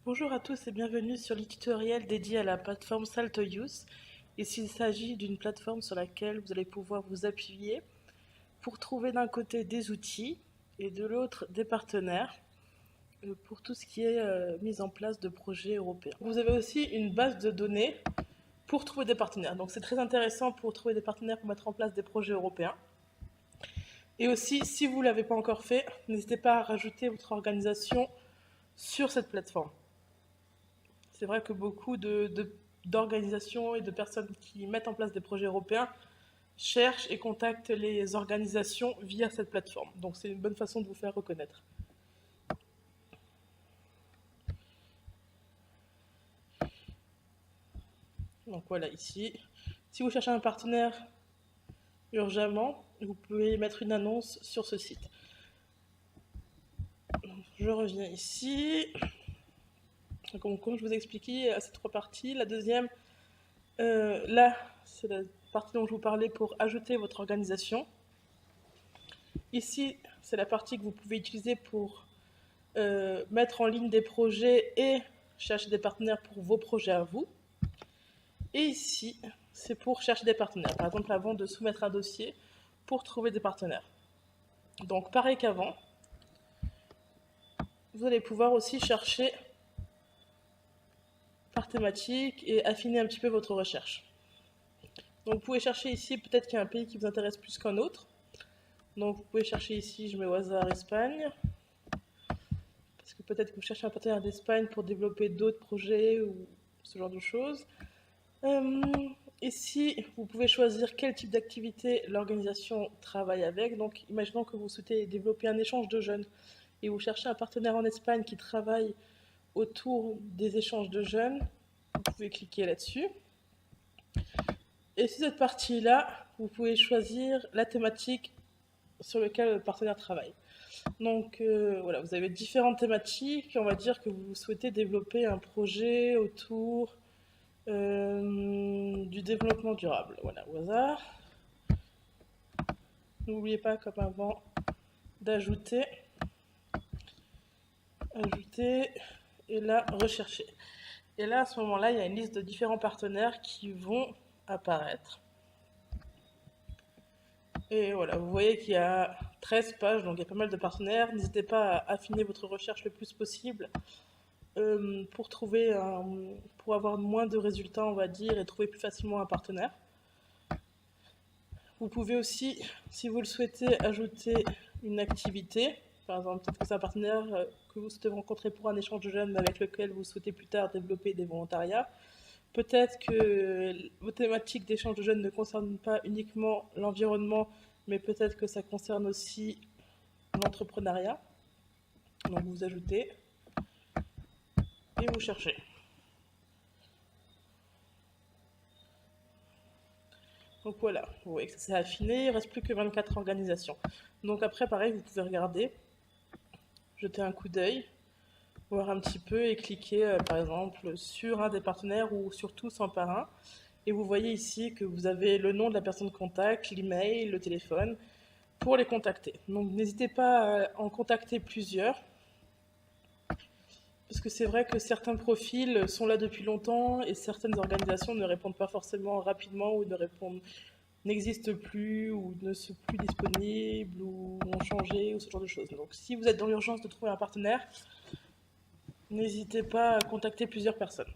Bonjour à tous et bienvenue sur le tutoriel dédié à la plateforme SaltoYous. Ici, il s'agit d'une plateforme sur laquelle vous allez pouvoir vous appuyer pour trouver d'un côté des outils et de l'autre des partenaires pour tout ce qui est mise en place de projets européens. Vous avez aussi une base de données pour trouver des partenaires. Donc c'est très intéressant pour trouver des partenaires pour mettre en place des projets européens. Et aussi, si vous ne l'avez pas encore fait, n'hésitez pas à rajouter votre organisation sur cette plateforme. C'est vrai que beaucoup d'organisations et de personnes qui mettent en place des projets européens cherchent et contactent les organisations via cette plateforme. Donc c'est une bonne façon de vous faire reconnaître. Donc voilà, ici, si vous cherchez un partenaire urgemment, vous pouvez mettre une annonce sur ce site. Donc, je reviens ici. Donc, comme je vous ai expliqué, à ces trois parties. La deuxième, là, c'est la partie dont je vous parlais pour ajouter votre organisation. Ici, c'est la partie que vous pouvez utiliser pour mettre en ligne des projets et chercher des partenaires pour vos projets à vous. Et ici, c'est pour chercher des partenaires. Par exemple, avant de soumettre un dossier pour trouver des partenaires. Donc, pareil qu'avant, vous allez pouvoir aussi chercher par thématique et affiner un petit peu votre recherche. Donc, vous pouvez chercher ici, peut-être qu'il y a un pays qui vous intéresse plus qu'un autre. Donc, vous pouvez chercher ici, je mets au hasard Espagne. Parce que peut-être que vous cherchez un partenaire d'Espagne pour développer d'autres projets ou ce genre de choses. Ici, vous pouvez choisir quel type d'activité l'organisation travaille avec. Donc, imaginons que vous souhaitez développer un échange de jeunes et vous cherchez un partenaire en Espagne qui travaille autour des échanges de jeunes. Vous pouvez cliquer là-dessus. Et sur cette partie-là, vous pouvez choisir la thématique sur laquelle le partenaire travaille. Donc voilà, vous avez différentes thématiques. On va dire que vous souhaitez développer un projet autour du développement durable. Voilà, au hasard. N'oubliez pas, comme avant, d'ajouter, ajouter et là, rechercher. Et là, à ce moment-là, il y a une liste de différents partenaires qui vont apparaître. Et voilà, vous voyez qu'il y a 13 pages, donc il y a pas mal de partenaires. N'hésitez pas à affiner votre recherche le plus possible pour pour avoir moins de résultats, on va dire, et trouver plus facilement un partenaire. Vous pouvez aussi, si vous le souhaitez, ajouter une activité. Par exemple, peut-être que c'est un partenaire que vous souhaitez rencontrer pour un échange de jeunes, mais avec lequel vous souhaitez plus tard développer des volontariats. Peut-être que vos thématiques d'échange de jeunes ne concernent pas uniquement l'environnement, mais peut-être que ça concerne aussi l'entrepreneuriat. Donc vous ajoutez et vous cherchez. Donc voilà, vous voyez que ça s'est affiné, il ne reste plus que 24 organisations. Donc après, pareil, vous pouvez regarder, jeter un coup d'œil, voir un petit peu et cliquer par exemple sur un des partenaires ou sur tous un par un. Et vous voyez ici que vous avez le nom de la personne de contact, l'email, le téléphone, pour les contacter. Donc n'hésitez pas à en contacter plusieurs, parce que c'est vrai que certains profils sont là depuis longtemps et certaines organisations ne répondent pas forcément rapidement ou n'existent plus ou ne sont plus disponibles ou ont changé ou ce genre de choses. Donc si vous êtes dans l'urgence de trouver un partenaire, n'hésitez pas à contacter plusieurs personnes.